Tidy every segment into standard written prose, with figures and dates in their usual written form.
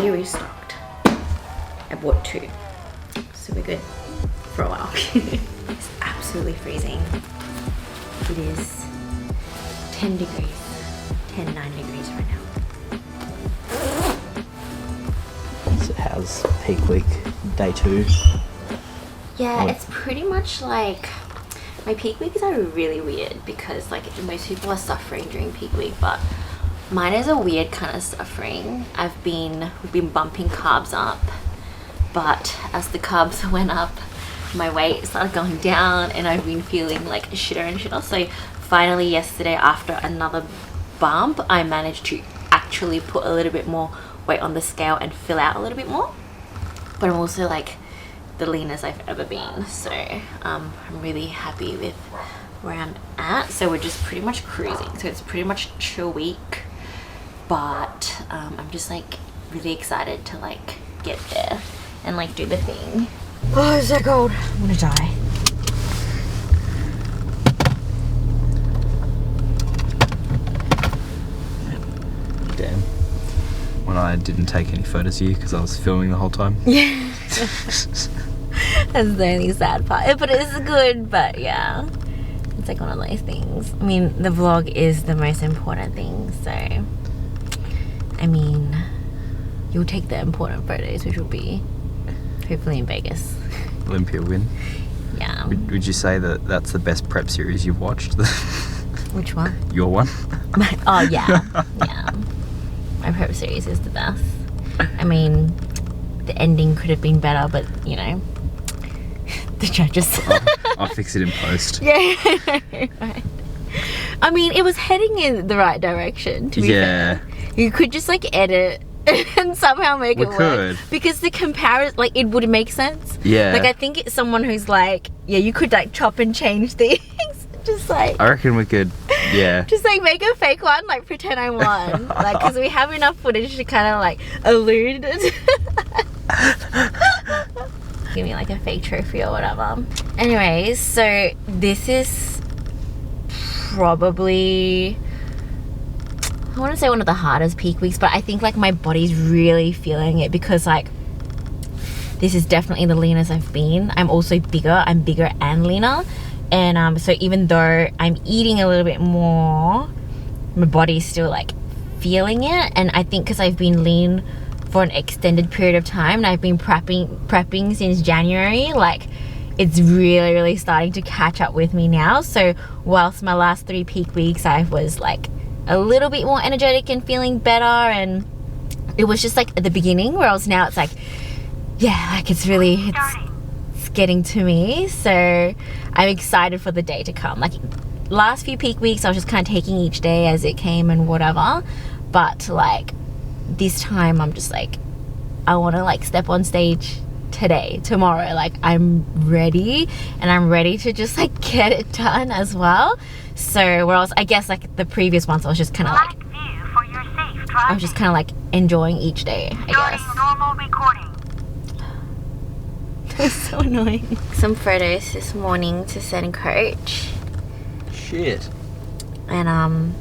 already restocked. I bought 2, so we're good for a while. It's absolutely freezing. It is 10 degrees, 9 degrees right now. So how's peak week, day 2? Yeah, it's pretty much like, my peak weeks are really weird because like most people are suffering during peak week, but mine is a weird kind of suffering. We've been bumping carbs up, but as the carbs went up, my weight started going down and I've been feeling like shitter and shitter. So finally yesterday, after another bump, I managed to actually put a little bit more weight on the scale and fill out a little bit more. But I'm also like the leanest I've ever been, so I'm really happy with where I'm at. So we're just pretty much cruising, so it's pretty much chill week, but I'm just like really excited to like get there and like do the thing. Oh, it's so cold. I'm gonna die. Damn. When I didn't take any photos of you because I was filming the whole time. Yeah. That's the only sad part, but it's good. But yeah, it's like one of those things. I mean, the vlog is the most important thing, so I mean, you'll take the important photos, which will be hopefully in Vegas. Olympia win. Yeah. Would you say that that's the best prep series you've watched? Which one? Your one? Oh yeah, yeah. My prep series is the best. I mean, the ending could have been better, but you know, the judges. I'll fix it in post. Yeah. Right. I mean, it was heading in the right direction, to be fair. You could just like edit and somehow make it work. Because the comparison, like, it would make sense. Yeah. Like, I think it's someone who's like, yeah, you could like chop and change things. Just like, I reckon we could, yeah. Just like make a fake one, like pretend I won. Like, because we have enough footage to kind of like allude. Give me like a fake trophy or whatever. Anyways, so this is probably, I want to say one of the hardest peak weeks, but I think like my body's really feeling it because like this is definitely the leanest I've been. I'm also bigger. I'm bigger and leaner. And so even though I'm eating a little bit more, my body's still like feeling it. And I think because I've been lean for an extended period of time and I've been prepping since January, like it's really starting to catch up with me now. So whilst my last 3 peak weeks I was like a little bit more energetic and feeling better, and it was just like at the beginning, whereas now it's like, yeah, like it's getting to me. So I'm excited for the day to come. Like last few peak weeks I was just kind of taking each day as it came and whatever, but like this time I'm just like, I want to like step on stage today, tomorrow. Like I'm ready, and I'm ready to just like get it done as well. So whereas I guess like the previous ones I was just kind of like, I was just kind of like enjoying each day, I guess. Normal recording. It's so annoying. Some photos this morning to send coach. Shit. And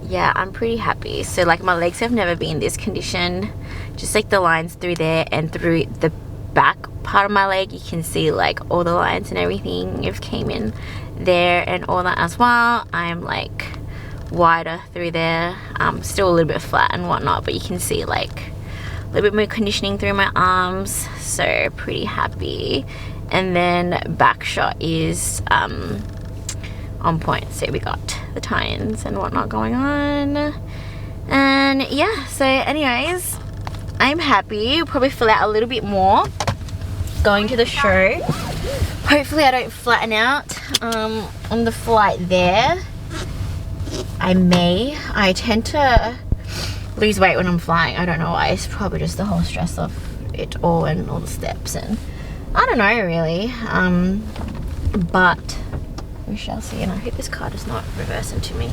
yeah, I'm pretty happy. So like my legs have never been this condition. Just like the lines through there and through the back part of my leg, you can see like all the lines and everything have came in there and all that as well. I'm like wider through there. Still a little bit flat and whatnot, but you can see like a little bit more conditioning through my arms, so pretty happy. And then back shot is on point, so we got the tie-ins and whatnot going on. And yeah, so anyways, I'm happy. Probably fill out a little bit more going to the show. Hopefully I don't flatten out on the flight there. I tend to lose weight when I'm flying. I don't know why. It's probably just the whole stress of it all and all the steps, and I don't know really. But we shall see, and I hope this car does not reverse into me.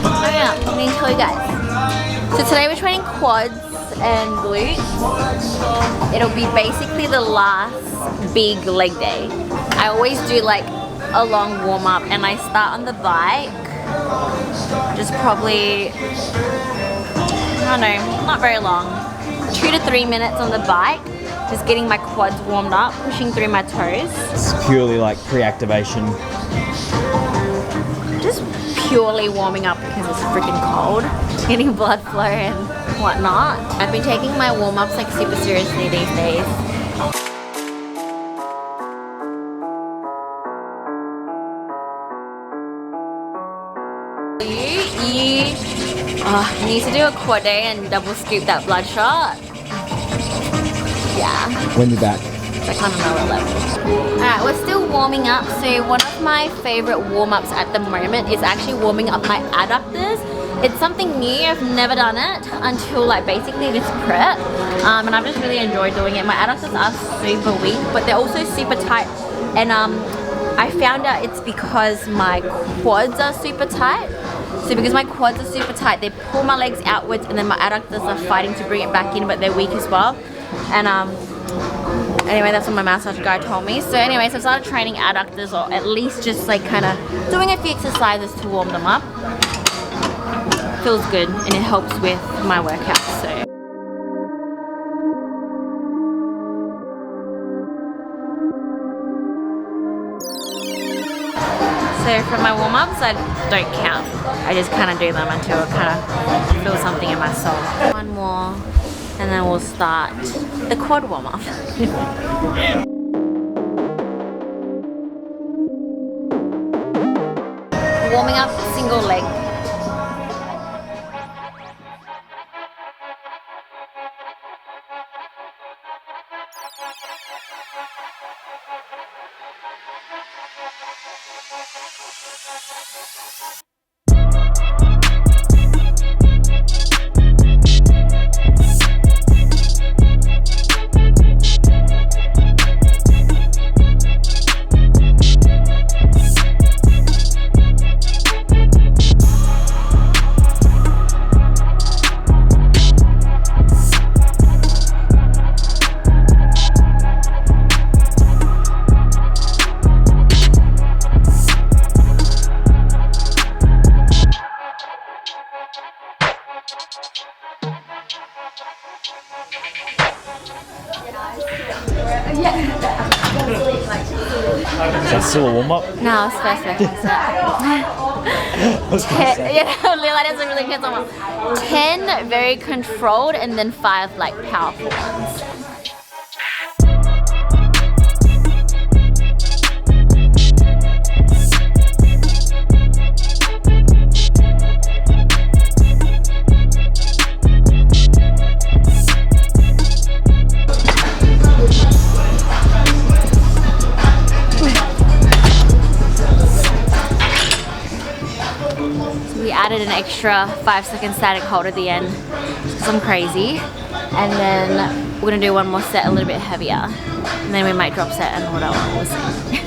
Oh yeah, I'm gonna tell you guys. So today we're training quads and glutes, it'll be basically the last big leg day. I always do like a long warm up and I start on the bike, just probably, I don't know, not very long, 2 to 3 minutes on the bike, just getting my quads warmed up, pushing through my toes. It's purely like pre-activation. Just purely warming up because it's freaking cold, getting blood flow and whatnot. I've been taking my warm-ups like super seriously these days. You need to do a quad day and double scoop that blood shot. Yeah. When you're back. I can't remember what level. Alright, we're still warming up. So one of my favorite warm-ups at the moment is actually warming up my adductors. It's something new. I've never done it until like basically this prep. And I've just really enjoyed doing it. My adductors are super weak, but they're also super tight. And I found out it's because my quads are super tight. So because my quads are super tight, they pull my legs outwards and then my adductors are fighting to bring it back in, but they're weak as well. And anyway, that's what my massage guy told me. So anyway, so I started training adductors, or at least just like kind of doing a few exercises to warm them up. Feels good and it helps with my workout. So for my warm-ups, I don't count. I just kind of do them until I kind of feel something in my soul. One more, and then we'll start the quad warm-up. Warming up single leg. Is that still a warm-up? No, it's first workout set. That is a really good warm-up. 10 very controlled and then 5 like powerful ones. Added an extra 5-second static hold at the end, because I'm crazy. And then we're gonna do one more set a little bit heavier. And then we might drop set and whatever, we'll see.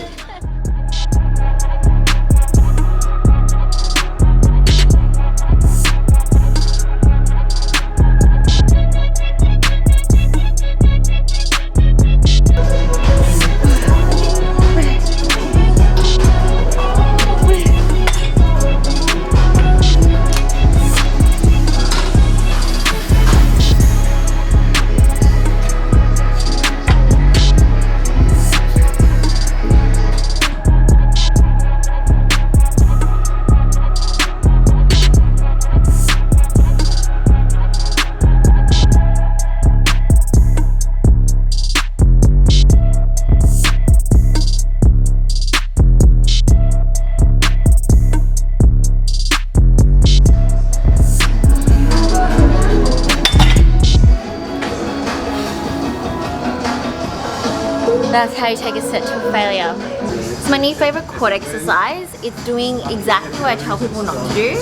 That's how you take a set to failure. It's my new favorite quad exercise. It's doing exactly what I tell people not to do,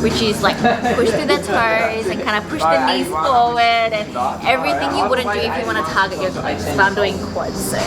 which is like push through their toes and kind of push the knees forward and everything you wouldn't do if you want to target your glutes. But I'm doing quads, so.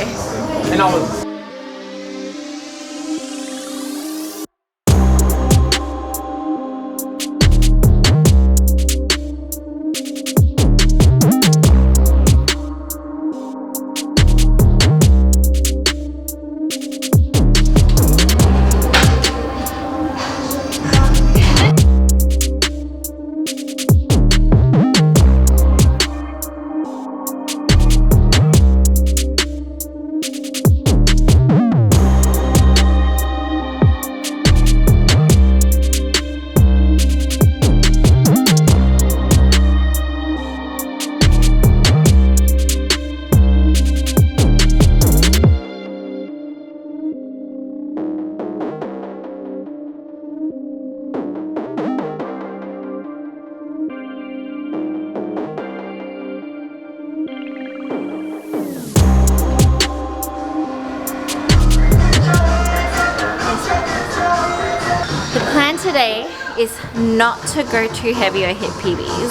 today is not to go too heavy or hit PBs.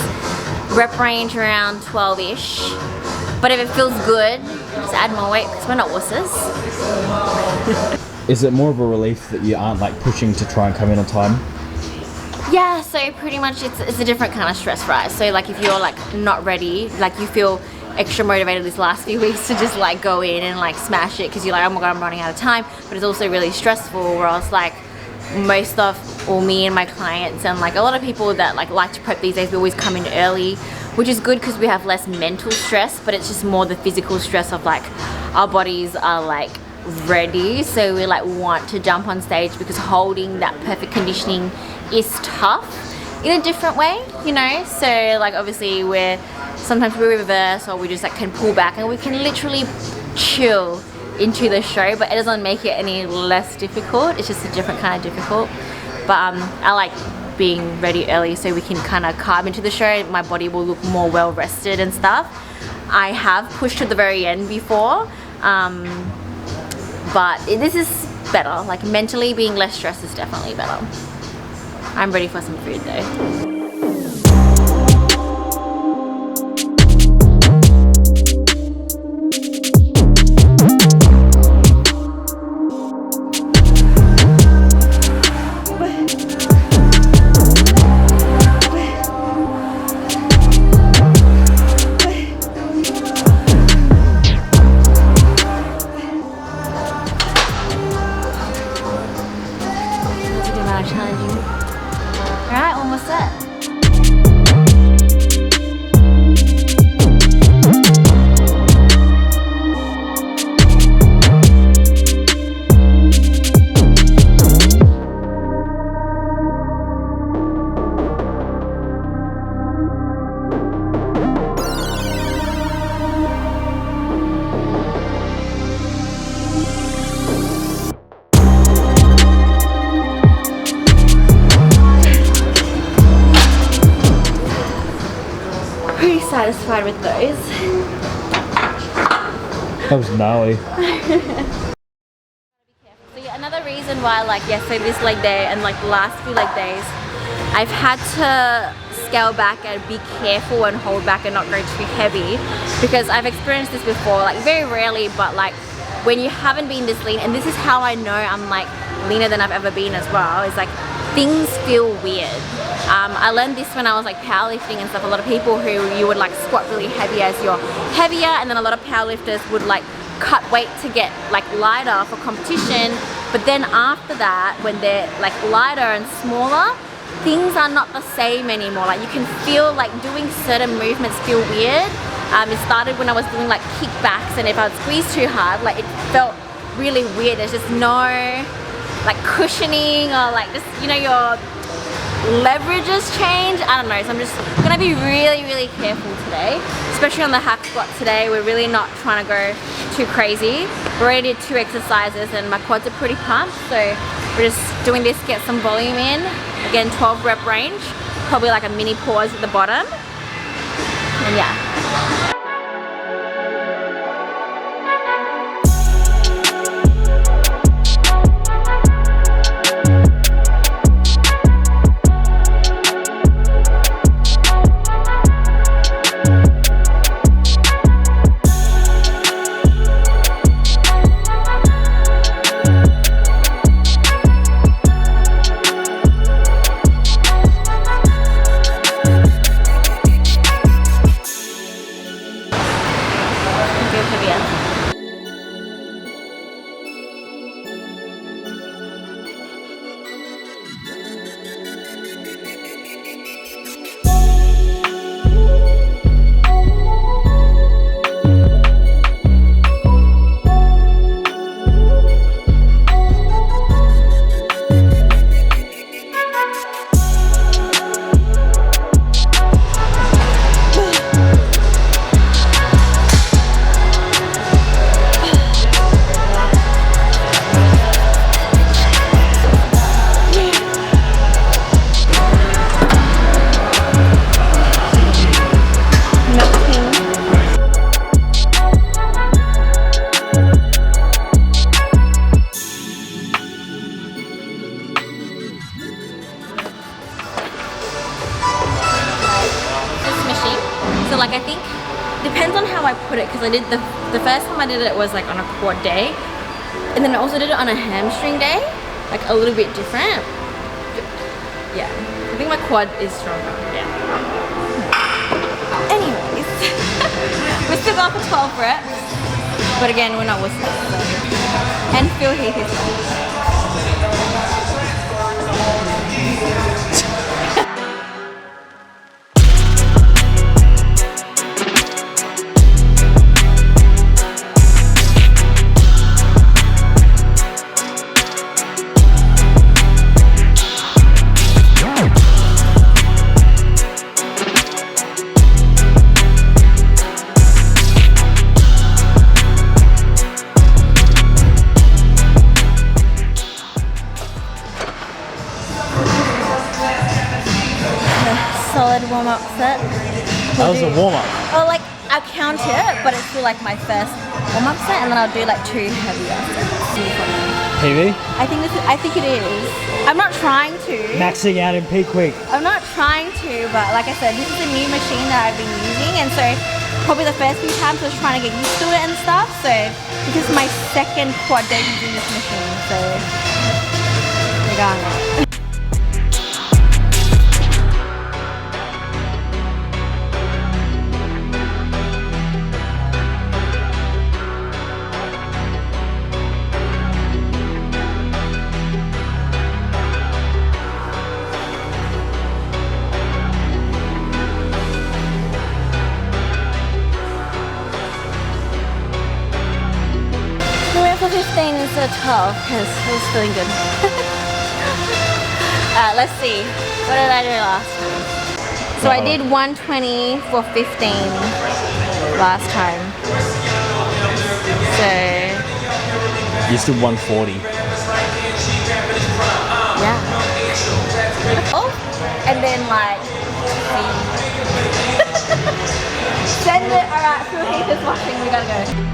Rep range around 12-ish. But if it feels good, just add more weight because we're not wusses. Is it more of a relief that you aren't like pushing to try and come in on time? Yeah, so pretty much it's a different kind of stress, right? So like if you're like not ready, like you feel extra motivated these last few weeks to just like go in and like smash it because you're like, oh my god, I'm running out of time. But it's also really stressful, where else like most of, or me and my clients and like a lot of people that like to prep these days, we always come in early, which is good because we have less mental stress, but it's just more the physical stress of like our bodies are like ready, so we like want to jump on stage because holding that perfect conditioning is tough in a different way, you know. So like obviously sometimes we reverse or we just like can pull back and we can literally chill into the show, but it doesn't make it any less difficult. It's just a different kind of difficult. But I like being ready early so we can kind of carve into the show. My body will look more well rested and stuff. I have pushed to the very end before, but this is better. Like mentally being less stressed is definitely better. I'm ready for some food though. Challenging. Alright, almost set. Pretty satisfied with those. That was gnarly. So yeah, another reason why like yesterday, this leg day and like the last few leg days, I've had to scale back and be careful and hold back and not go too heavy, because I've experienced this before, like very rarely, but like when you haven't been this lean, and this is how I know I'm like leaner than I've ever been as well, is like things feel weird. I learned this when I was like powerlifting and stuff. A lot of people who you would like squat really heavy as you're heavier, and then a lot of powerlifters would like cut weight to get like lighter for competition, but then after that when they're like lighter and smaller, things are not the same anymore. Like you can feel like doing certain movements feel weird. It started when I was doing like kickbacks, and if I would squeeze too hard, like it felt really weird. There's just no like cushioning, or like just, you know, your leverages change. I don't know, so I'm just gonna be really careful today, especially on the hack squat today. We're really not trying to go too crazy. We already did 2 exercises and my quads are pretty pumped, so we're just doing this, get some volume in. Again, 12 rep range, probably like a mini pause at the bottom, and yeah. So like I think depends on how I put it, because I did the first time I did it was like on a quad day, and then I also did it on a hamstring day, like a little bit different. Yeah, I think my quad is stronger. Yeah. Anyways, we're still going for 12 reps, but again, we're not whistling. So. And Phil Heath is solid warm-up set. That was a warm-up. Oh, like I'll count it, but it's still like my first warm-up set, and then I'll do like 2 heavier sets. PB? I think it is. I'm not trying to. Maxing out in peak week. I'm not trying to, but like I said, this is a new machine that I've been using, and so probably the first few times I was trying to get used to it and stuff. So this is my second quad day using this machine, so we're going it. For 15 instead of 12 because it was feeling good. Let's see. What did I do last time? So I did 120 for 15 last time. So You still 140. yeah. Oh, and then like send it. Alright, Phil Heath is watching. We gotta go.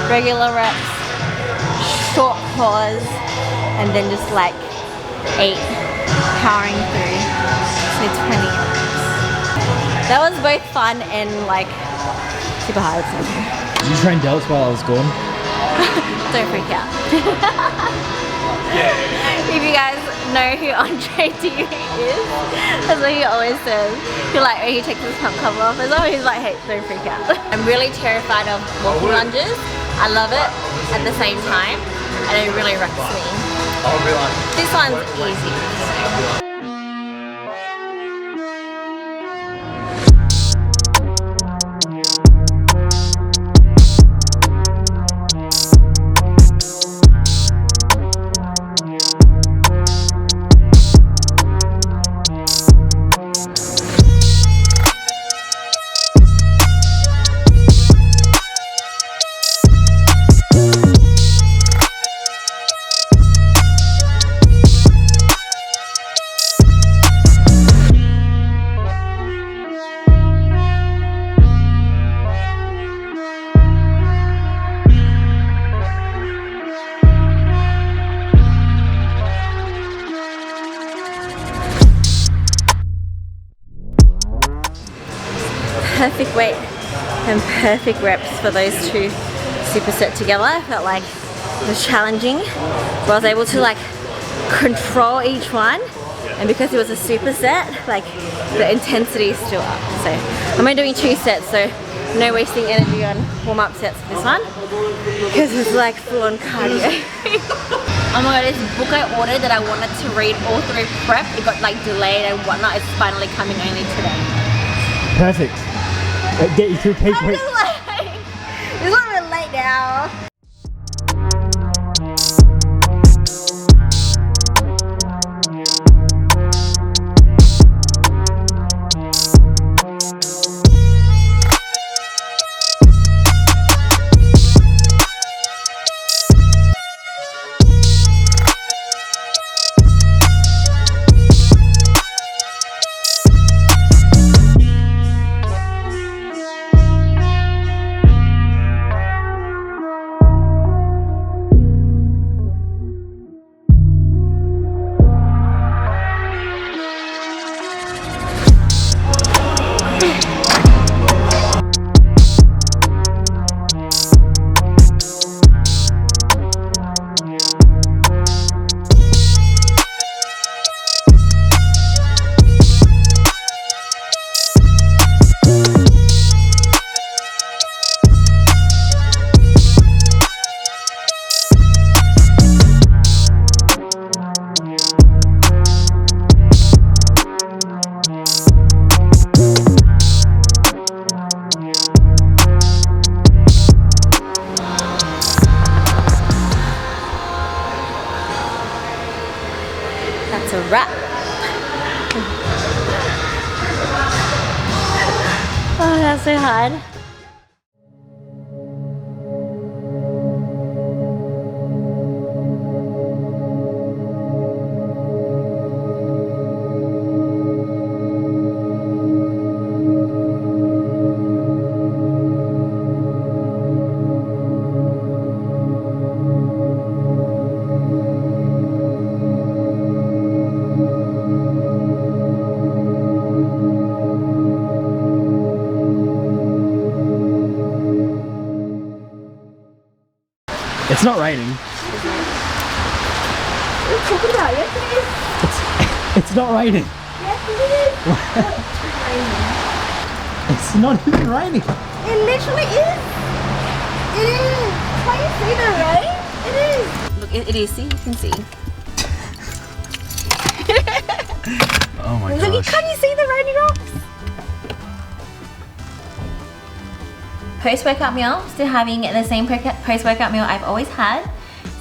Regular reps, short pause, and then just like 8 powering through. So 20 reps. That was both fun and like super hard. Did you train delts while I was gone? Don't freak out. If you guys know who Andre D is, that's what he always says. He like when he takes his pump cover off, as always he's like, hey, don't freak out. I'm really terrified of walking lunges. I love it at the same time, and it really wrecks me. This one's easy. Perfect weight and perfect reps for those 2 superset together. I felt like it was challenging, but I was able to like control each one, and because it was a superset, like the intensity is still up. So I'm only doing 2 sets, so no wasting energy on warm-up sets for this one because it's like full-on cardio. Oh my god, this book I ordered that I wanted to read all through prep, it got like delayed and whatnot. It's finally coming only today. Perfect. Get you through peak week. I'm just like, this is a bit late now. that's a wrap. Oh, that's so hard. It's not raining. What are you talking about? Yes, it is. It's not raining. Yes, it is. It's not even raining. It literally is. It is. Can you see the rain? It is. Look, it is. See, you can see. Oh my Look, gosh. can you see the raindrops? Post-workout meal, still having the same post-workout meal I've always had.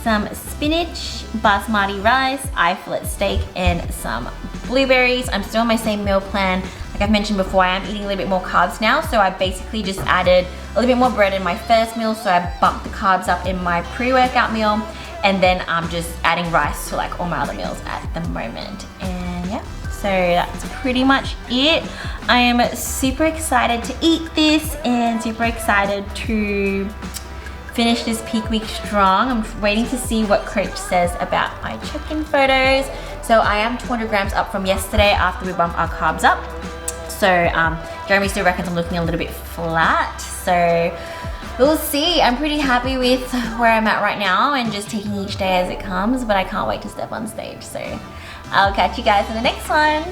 Some spinach, basmati rice, eye fillet steak, and some blueberries. I'm still on my same meal plan. Like I've mentioned before, I am eating a little bit more carbs now, so I basically just added a little bit more bread in my first meal, so I bumped the carbs up in my pre-workout meal, and then I'm just adding rice to like all my other meals at the moment. And yeah, so that's pretty much it. I am super excited to eat this and super excited to finish this peak week strong. I'm waiting to see what coach says about my check-in photos. So I am 200 grams up from yesterday after we bump our carbs up. So Jeremy still reckons I'm looking a little bit flat. So we'll see. I'm pretty happy with where I'm at right now and just taking each day as it comes, but I can't wait to step on stage. So I'll catch you guys in the next one.